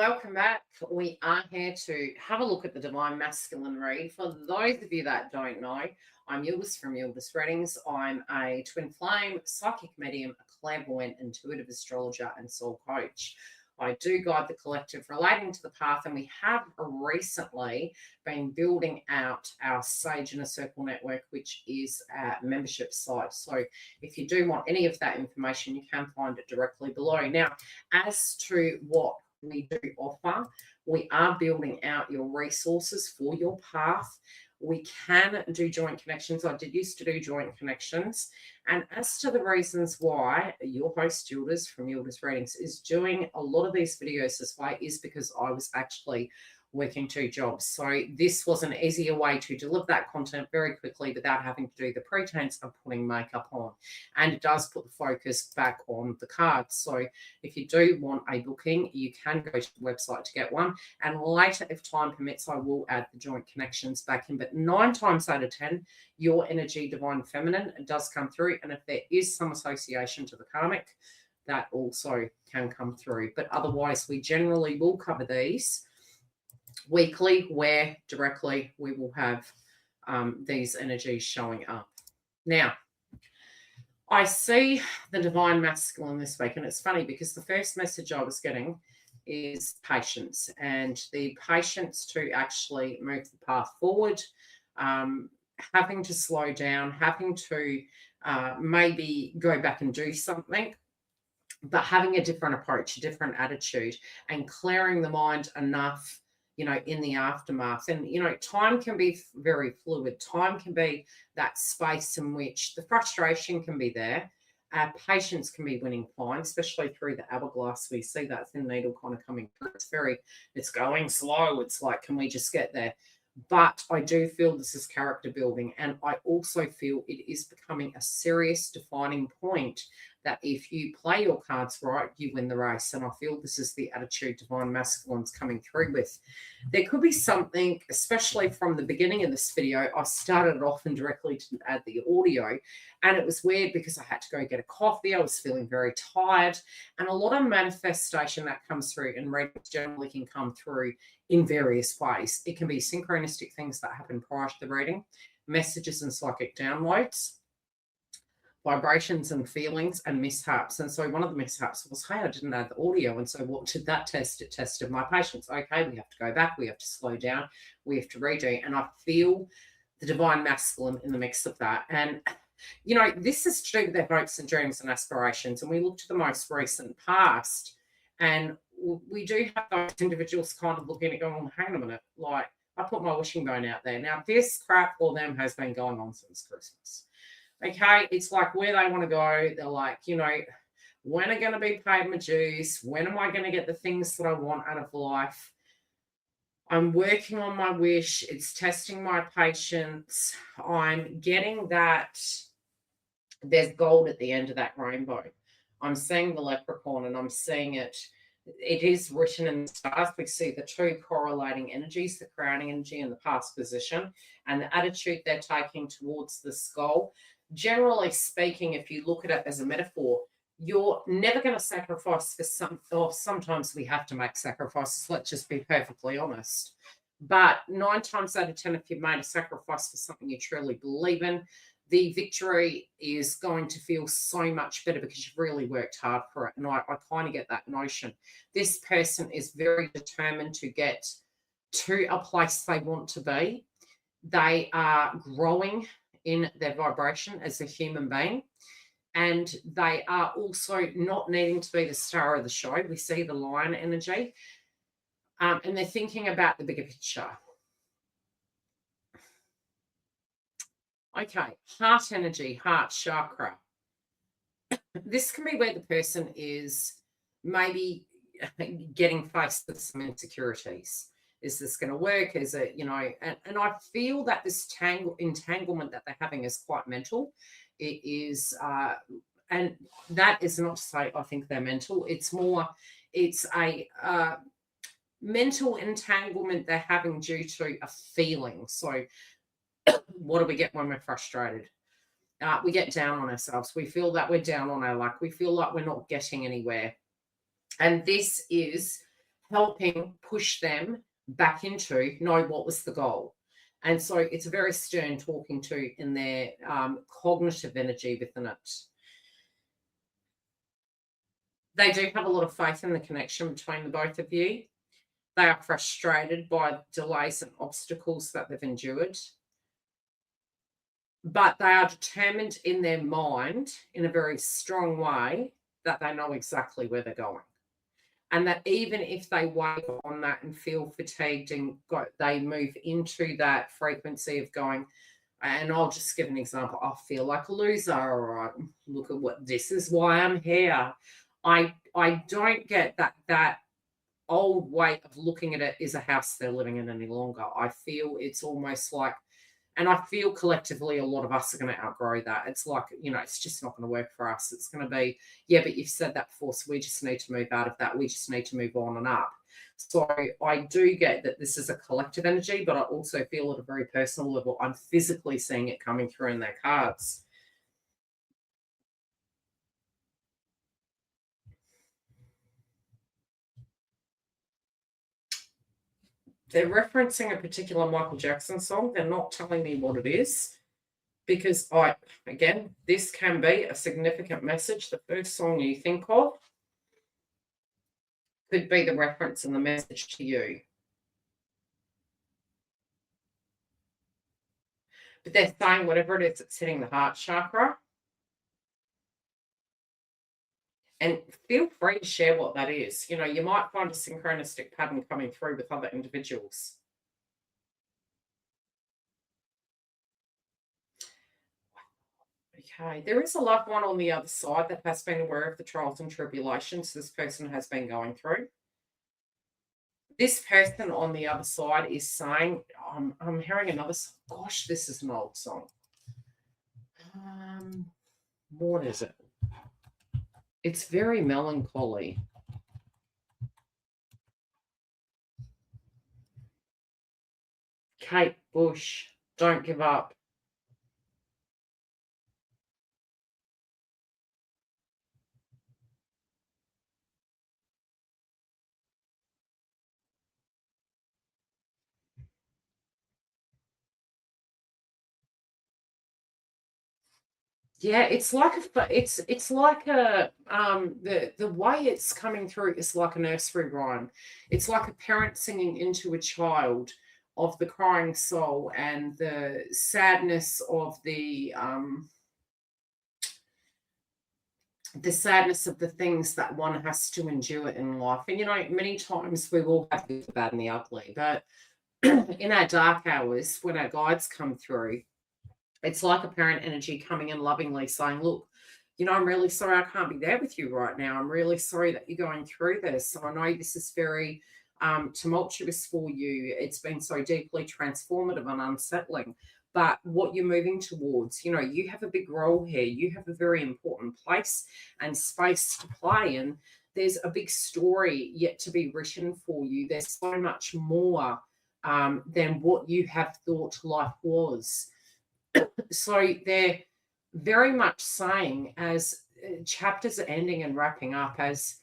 welcome back. We are here to have a look at the Divine Masculine read. For those of you that don't know, I'm Yildiz from Yildiz Readings. I'm a twin flame, psychic medium, a clairvoyant, intuitive astrologer, and soul coach. I do guide the collective relating to the path, and we have recently been building out our Sage Inner Circle network, which is our membership site. So if you do want any of that information, you can find it directly below. Now, as to what we do offer, we are building out your resources for your path. We can do joint connections. I did used to do joint connections. And as to the reasons why your host Yildiz from Yildiz Readings is doing a lot of these videos this way is because I was actually working 2 jobs. So this was an easier way to deliver that content very quickly without having to do the pretense of putting makeup on. And it does put the focus back on the cards. So if you do want a booking, you can go to the website to get one. And later, if time permits, I will add the joint connections back in. But 9 times out of 10, your energy, divine feminine, does come through. And if there is some association to the karmic, that also can come through. But otherwise, we generally will cover these weekly, where directly we will have these energies showing up. Now, I see the Divine Masculine this week, and it's funny because the first message I was getting is patience, and the patience to actually move the path forward, having to slow down, having to maybe go back and do something, but having a different approach, a different attitude, and clearing the mind enough, in the aftermath. And, time can be very fluid. Time can be that space in which the frustration can be there. Patience can be winning fine, especially through the hourglass. We see that thin needle kind of coming through. It's going slow. It's like, can we just get there? But I do feel this is character building. And I also feel it is becoming a serious defining point that if you play your cards right, you win the race. And I feel this is the attitude Divine Masculine's coming through with. There could be something, especially from the beginning of this video, I started off and directly didn't add the audio. And it was weird because I had to go get a coffee. I was feeling very tired. And a lot of manifestation that comes through in readings generally can come through in various ways. It can be synchronistic things that happen prior to the reading, messages and psychic downloads, vibrations and feelings, and mishaps. And so one of the mishaps was, hey, I didn't add the audio. And so what did that test? It tested my patience. Okay, we have to go back. We have to slow down. We have to redo. And I feel the Divine Masculine in the mix of that. And, this is to do with their hopes and dreams and aspirations. And we look to the most recent past, and we do have those individuals kind of looking at going, oh, hang on a minute, like I put my wishing bone out there. Now, this crap for them has been going on since Christmas. Okay, it's like where they want to go. They're like, when am I going to be paid my dues? When am I going to get the things that I want out of life? I'm working on my wish. It's testing my patience. I'm getting that there's gold at the end of that rainbow. I'm seeing the leprechaun, and I'm seeing it. It is written in the stars. We see the 2 correlating energies, the crowning energy and the past position, and the attitude they're taking towards this goal. Generally speaking, if you look at it as a metaphor, you're never going to sacrifice for sometimes we have to make sacrifices. Let's just be perfectly honest. But 9 times out of 10, if you've made a sacrifice for something you truly believe in, the victory is going to feel so much better because you've really worked hard for it. And I kind of get that notion. This person is very determined to get to a place they want to be. They are growing in their vibration as a human being. And they are also not needing to be the star of the show. We see the lion energy. And they're thinking about the bigger picture. Okay, heart energy, heart chakra. This can be where the person is maybe getting faced with some insecurities. Is this going to work? Is it, and I feel that this entanglement that they're having is quite mental. It is, and that is not to say I think they're mental. It's a mental entanglement they're having due to a feeling. So what do we get when we're frustrated? We get down on ourselves. We feel that we're down on our luck. We feel like we're not getting anywhere. And this is helping push them back into, no, what was the goal? And so it's very stern talking to in their cognitive energy within it. They do have a lot of faith in the connection between the both of you. They are frustrated by delays and obstacles that they've endured, but they are determined in their mind in a very strong way that they know exactly where they're going. And that even if they waver on that and feel fatigued and they move into that frequency of going, and I'll just give an example, I feel like a loser, or look at what, this is why I'm here. I don't get that old way of looking at it is a house they're living in any longer. I feel it's almost like, and I feel collectively a lot of us are going to outgrow that. It's like, it's just not going to work for us. It's going to be, yeah, but you've said that before, so we just need to move out of that. We just need to move on and up. So I do get that this is a collective energy, but I also feel at a very personal level, I'm physically seeing it coming through in their cards. They're referencing a particular Michael Jackson song. They're not telling me what it is, because again, this can be a significant message. The first song you think of could be the reference and the message to you. But they're saying whatever it is, it's hitting the heart chakra. And feel free to share what that is. You might find a synchronistic pattern coming through with other individuals. Okay, there is a loved one on the other side that has been aware of the trials and tribulations this person has been going through. This person on the other side is saying, I'm hearing another, gosh, this is an old song. What is it? It's very melancholy. Kate Bush, Don't Give Up. Yeah, it's like the way it's coming through is like a nursery rhyme. It's like a parent singing into a child of the crying soul and the sadness of the sadness of the things that one has to endure in life. And many times we will have the bad and the ugly, but in our dark hours, when our guides come through, it's like a parent energy coming in lovingly saying, look, I'm really sorry I can't be there with you right now. I'm really sorry that you're going through this. So I know this is very tumultuous for you. It's been so deeply transformative and unsettling. But what you're moving towards, you have a big role here. You have a very important place and space to play. And there's a big story yet to be written for you. There's so much more than what you have thought life was. So they're very much saying, as chapters are ending and wrapping up, as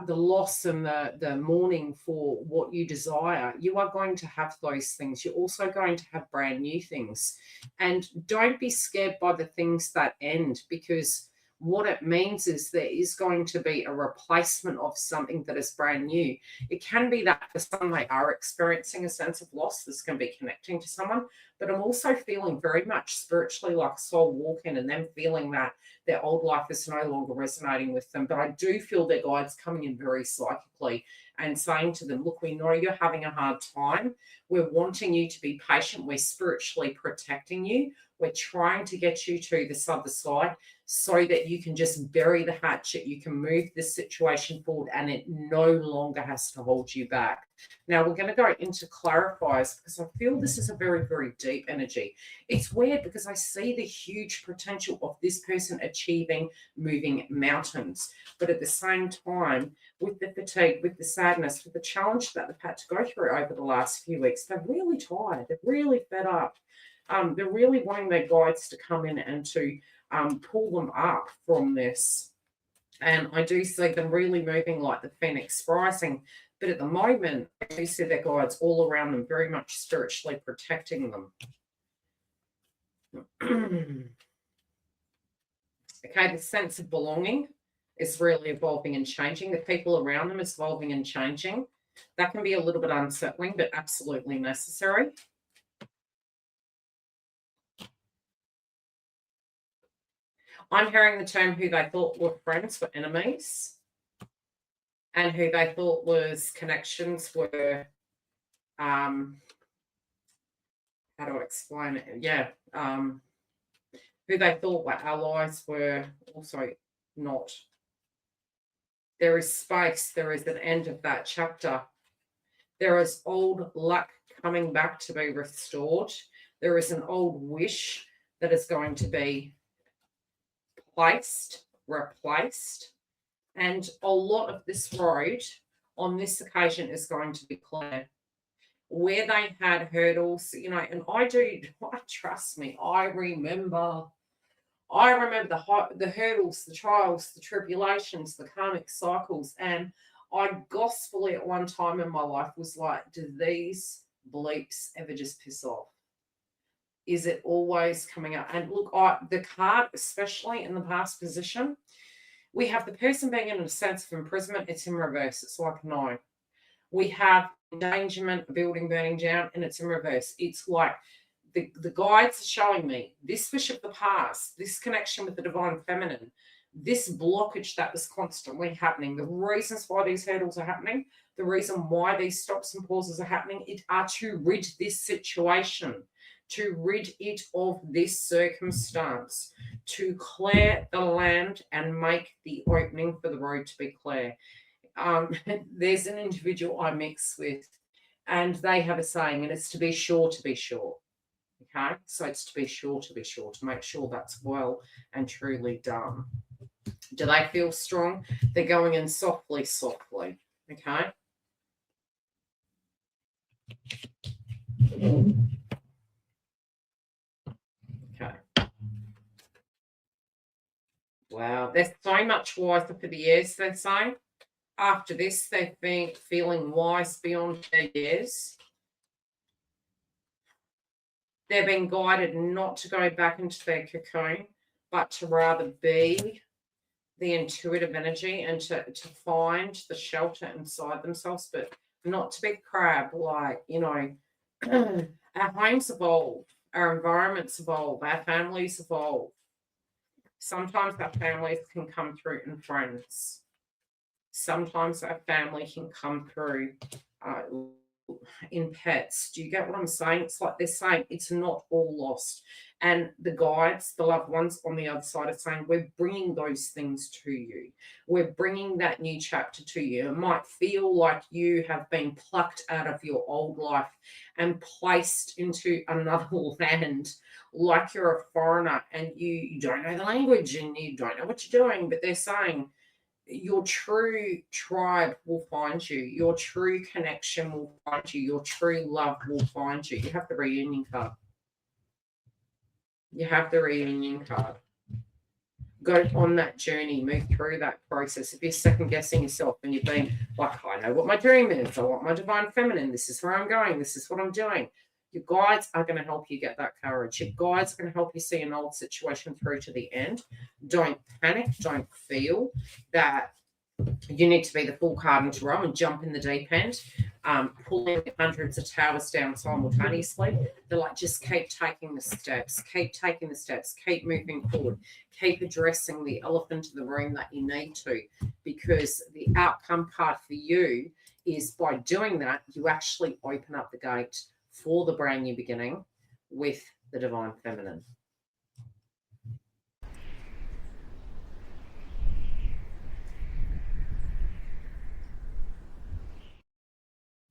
the loss and the mourning for what you desire, you are going to have those things. You're also going to have brand new things. And don't be scared by the things that end, because what it means is there is going to be a replacement of something that is brand new. It can be that for some they are experiencing a sense of loss. This can be connecting to someone, but I'm also feeling very much spiritually like a soul walking and them feeling that their old life is no longer resonating with them. But I do feel their guides coming in very psychically and saying to them, look, we know you're having a hard time. We're wanting you to be patient. We're spiritually protecting you. We're trying to get you to this other side so that you can just bury the hatchet. You can move this situation forward and it no longer has to hold you back. Now we're going to go into clarifiers because I feel this is a very, very deep energy. It's weird because I see the huge potential of this person achieving moving mountains. But at the same time, with the fatigue, with the sadness, with the challenge that they've had to go through over the last few weeks, they're really tired. They're really fed up. They're really wanting their guides to come in and to pull them up from this. And I do see them really moving like the phoenix rising. But at the moment, I do see their guides all around them, very much spiritually protecting them. Okay, the sense of belonging is really evolving and changing. The people around them is evolving and changing. That can be a little bit unsettling, but absolutely necessary. I'm hearing the term who they thought were friends were enemies, and who they thought was connections were, how do I explain it? Yeah, who they thought were allies were also not. There is space. There is an end of that chapter. There is old luck coming back to be restored. There is an old wish that is going to be replaced. And a lot of this road on this occasion is going to be clear. Where they had hurdles, and trust me, I remember the hurdles, the trials, the tribulations, the karmic cycles. And I gospelly at one time in my life was like, do these bleeps ever just piss off? Is it always coming up? And look, the card, especially in the past position, we have the person being in a sense of imprisonment. It's in reverse. It's like no. We have endangerment, a building burning down, and it's in reverse. It's like the guides are showing me this wish of the past, this connection with the divine feminine, this blockage that was constantly happening, the reasons why these hurdles are happening, the reason why these stops and pauses are happening, it are to rid this situation, to rid it of this circumstance, to clear the land and make the opening for the road to be clear. There's an individual I mix with, and they have a saying, and it's to be sure to be sure. Okay, so it's to be sure to make sure that's well and truly done. Do they feel strong? They're going in softly. Okay. Okay. Wow, they're so much wiser for the years, they're saying. After this, they've been feeling wise beyond their years. They've been guided not to go back into their cocoon, but to rather be the intuitive energy and to find the shelter inside themselves, but not to be crab. Like, our homes evolve, our environments evolve, our families evolve. Sometimes our families can come through in friends. Sometimes our family can come through in pets. Do you get what I'm saying? It's like they're saying it's not all lost. And the guides, the loved ones on the other side are saying, we're bringing those things to you. We're bringing that new chapter to you. It might feel like you have been plucked out of your old life and placed into another land, like you're a foreigner and you don't know the language and you don't know what you're doing. But they're saying, your true tribe will find you. Your true connection will find you. Your true love will find you. You have the reunion card. You have the reunion card. Go on that journey. Move through that process. If you're second guessing yourself and you've been like, I know what my dream is. I want my divine feminine. This is where I'm going. This is what I'm doing. Your guides are going to help you get that courage. Your guides are going to help you see an old situation through to the end. Don't panic. Don't feel that you need to be the full card into row and jump in the deep end, pulling hundreds of towers down simultaneously. They're like, just keep taking the steps, keep moving forward, keep addressing the elephant in the room that you need to, because the outcome part for you is by doing that, you actually open up the gate for the brand new beginning with the divine feminine.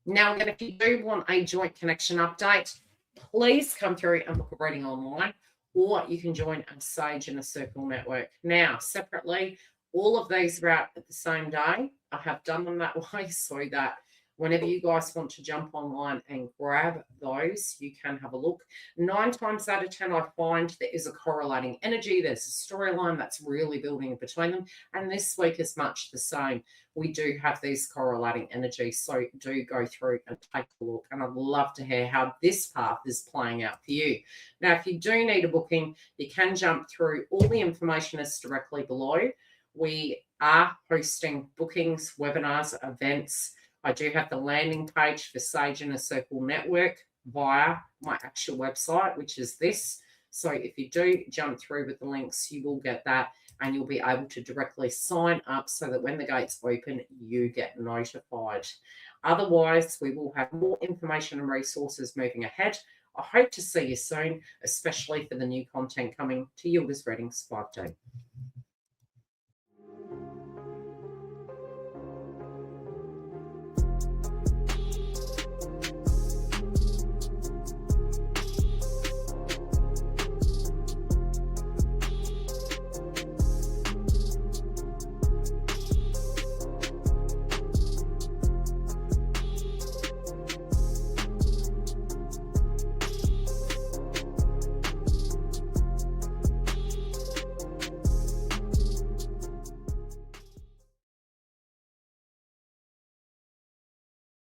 Now, again, if you do want a joint connection update, please come through and book a reading online, or you can join a Sage in a Circle network. Now, separately, all of these are out at the same day. I have done them that way so that Whenever you guys want to jump online and grab those, you can have a look. 9 times out of 10, I find there is a correlating energy. There's a storyline that's really building between them. And this week is much the same. We do have these correlating energies. So do go through and take a look. And I'd love to hear how this path is playing out for you. Now, if you do need a booking, you can jump through. All the information is directly below. We are hosting bookings, webinars, events. I do have the landing page for Sage in a Circle Network via my actual website, which is this. So if you do jump through with the links, you will get that and you'll be able to directly sign up so that when the gates open, you get notified. Otherwise, we will have more information and resources moving ahead. I hope to see you soon, especially for the new content coming to Yildiz Readings 5D.